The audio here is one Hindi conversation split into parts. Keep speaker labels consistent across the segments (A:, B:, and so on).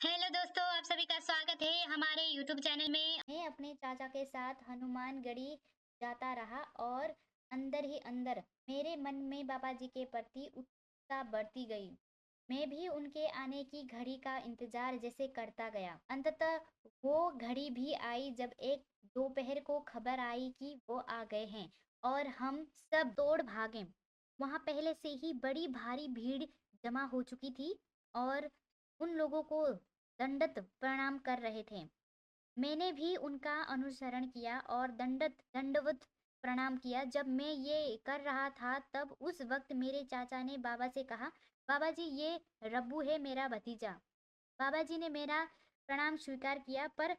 A: हेलो दोस्तों, आप सभी का स्वागत है हमारे यूट्यूब चैनल में। मैं अपने चाचा के साथ हनुमानगढ़ी जाता रहा और अंदर ही अंदर मेरे मन में बाबा जी के प्रति उत्सुकता बढ़ती गई। मैं भी उनके आने की घड़ी का इंतजार जैसे करता गया। अंततः वो घड़ी भी आई जब एक दोपहर को खबर आई कि वो आ गए हैं और हम सब दौड़ भागे। वहां पहले से ही बड़ी भारी भीड़ जमा हो चुकी थी और उन लोगों को दंडत प्रणाम कर रहे थे। मैंने भी उनका अनुसरण किया और दंडवत प्रणाम किया। जब मैं ये कर रहा था तब उस वक्त मेरे चाचा ने बाबा से कहा, बाबा जी ये रब्बू है, मेरा भतीजा। बाबा जी ने मेरा प्रणाम स्वीकार किया पर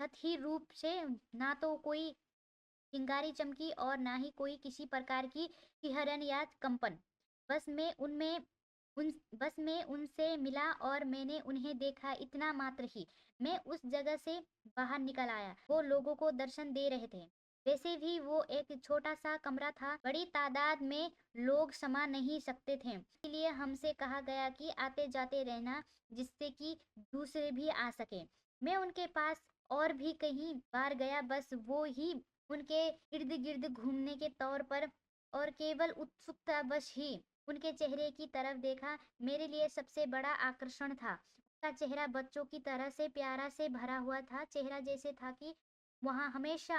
A: सतही रूप से, ना तो कोई चिंगारी चमकी और ना ही कोई किसी प्रकार की सिहरन या कंपन। बस मैं उनमें उन बस मैं उनसे मिला और मैंने उन्हें देखा, इतना मात्र ही मैं उस जगह से बाहर निकल आया। वो लोगों को दर्शन दे रहे थे। वैसे भी वो एक छोटा सा कमरा था, बड़ी तादाद में लोग समा नहीं सकते थे, इसलिए हमसे कहा गया कि आते जाते रहना जिससे कि दूसरे भी आ सके। मैं उनके पास और भी कई बार गया, बस वो ही उनके इर्द गिर्द घूमने के तौर पर, और केवल उत्सुकता बस ही उनके चेहरे की तरफ देखा। मेरे लिए सबसे बड़ा आकर्षण था उसका चेहरा, बच्चों की तरह से प्यारा से भरा हुआ था। चेहरा जैसे था कि वहाँ हमेशा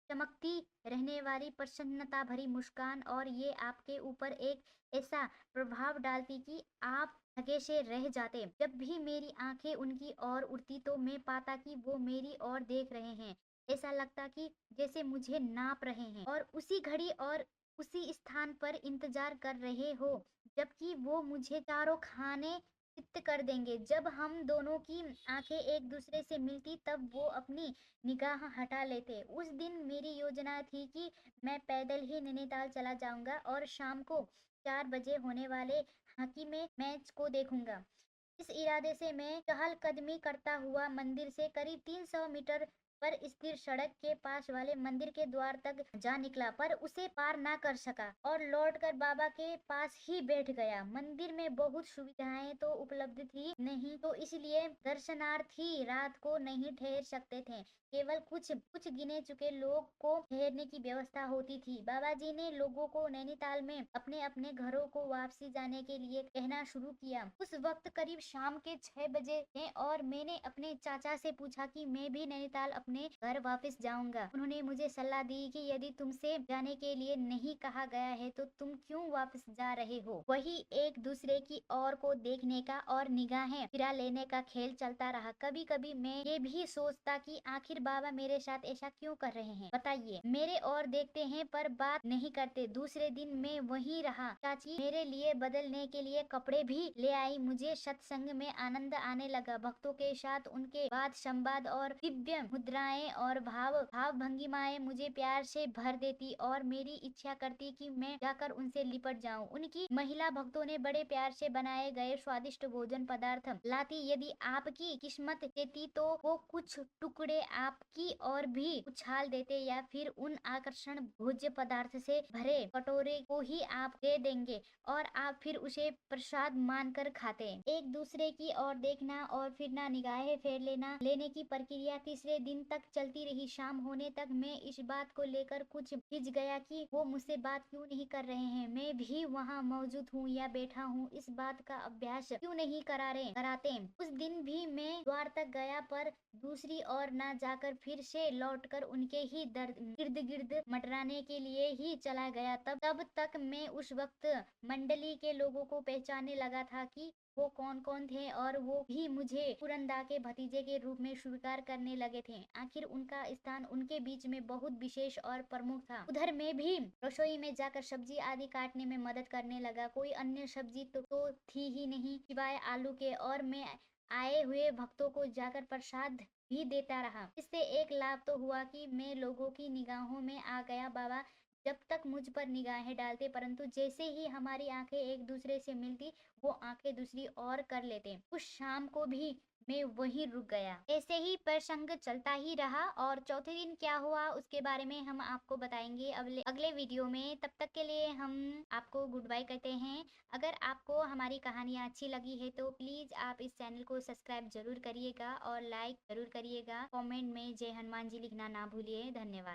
A: चमकती रहने वाली प्रसन्नता भरी मुस्कान, और ये आपके ऊपर एक ऐसा प्रभाव डालती कि आप थके से रह जाते। जब भी मेरी आंखें उनकी ओर उड़ती तो मैं पाता कि वो मेरी ओर देख रहे हैं। ऐसा लगता कि जैसे मुझे नाप रहे हैं और उसी घड़ी और उसी स्थान पर इंतजार कर रहे हो, जबकि वो मुझे चारों खाने चित्त कर देंगे। जब हम दोनों की आंखें एक दूसरे से मिलती तब वो अपनी निगाह हटा लेते। उस दिन मेरी योजना थी कि मैं पैदल ही नैनीताल चला जाऊंगा और शाम को 4 बजे होने वाले हॉकी में मैच को देखूंगा। इस इरादे से मैं चहलकदमी करता हुआ मंदिर से करीब 300 मीटर पर स्थिर सड़क के पास वाले मंदिर के द्वार तक जा निकला, पर उसे पार ना कर सका और लौटकर बाबा के पास ही बैठ गया। मंदिर में बहुत सुविधाएं तो उपलब्ध थी नहीं, तो इसलिए दर्शनार्थी रात को नहीं ठहर सकते थे। केवल कुछ कुछ गिने चुके लोग को ठहरने की व्यवस्था होती थी। बाबा जी ने लोगों को नैनीताल में अपने अपने घरों को वापसी जाने के लिए कहना शुरू किया। उस वक्त करीब शाम के 6 बजे थे और मैंने अपने चाचा से पूछा कि मैं भी नैनीताल अपने घर वापस जाऊंगा। उन्होंने मुझे सलाह दी कि यदि तुमसे जाने के लिए नहीं कहा गया है तो तुम क्यों वापस जा रहे हो। वही एक दूसरे की ओर को देखने का और निगाहें फिरा लेने का खेल चलता रहा। कभी कभी मैं ये भी सोचता कि आखिर बाबा मेरे साथ ऐसा क्यों कर रहे हैं, बताइए। मेरे और देखते हैं पर बात नहीं करते। दूसरे दिन मैं वहीं रहा। चाची मेरे लिए बदलने के लिए कपड़े भी ले आई। मुझे सत्संग में आनंद आने लगा। भक्तों के साथ उनके वाद संवाद और दिव्य मुद्राएं और भाव भंगिमाएं मुझे प्यार से भर देती और मेरी इच्छा करती कि मैं जाकर उनसे लिपट जाऊं। उनकी महिला भक्तों ने बड़े प्यार से बनाए गए स्वादिष्ट भोजन पदार्थ लाती। यदि आपकी किस्मत देती तो वो कुछ टुकड़े आपकी और भी उछाल देते, या फिर उन आकर्षण भोज्य पदार्थ से भरे कटोरे को ही आप दे देंगे और आप फिर उसे प्रसाद मानकर खाते। एक दूसरे की ओर देखना और फिर ना निगाहें फेर लेने की प्रक्रिया तीसरे दिन तक चलती रही। शाम होने तक मैं इस बात को लेकर कुछ खिंच गया कि वो मुझसे बात क्यों नहीं कर रहे हैं। मैं भी वहाँ मौजूद हूँ या बैठा हूँ, इस बात का अभ्यास क्यों नहीं कराते। उस दिन भी मैं द्वार तक गया पर दूसरी ओर ना जाकर फिर से लौटकर उनके ही इर्द गिर्द मंडराने के लिए ही चला गया। तब तक मैं उस वक्त मंडली के लोगों को पहचानने लगा था कि वो कौन कौन थे, और वो भी मुझे पुरंदा के भतीजे के रूप में स्वीकार करने लगे थे। आखिर उनका स्थान उनके बीच में बहुत विशेष और प्रमुख था। उधर मैं भी रसोई में जाकर सब्जी आदि काटने में मदद करने लगा। कोई अन्य सब्जी तो थी ही नहीं सिवाय आलू के, और मैं आए हुए भक्तों को जाकर प्रसाद भी देता रहा। इससे एक लाभ तो हुआ कि मैं लोगों की निगाहों में आ गया। बाबा जब तक मुझ पर निगाहें डालते, परंतु जैसे ही हमारी आंखें एक दूसरे से मिलती वो आंखें दूसरी ओर कर लेते। उस शाम को भी में वहीं रुक गया। ऐसे ही प्रसंग चलता ही रहा और चौथे दिन क्या हुआ उसके बारे में हम आपको बताएंगे अगले अगले वीडियो में। तब तक के लिए हम आपको गुड बाय कहते हैं। अगर आपको हमारी कहानियाँ अच्छी लगी है तो प्लीज आप इस चैनल को सब्सक्राइब जरूर करिएगा और लाइक जरूर करिएगा। कमेंट में जय हनुमान जी लिखना ना भूलिए। धन्यवाद।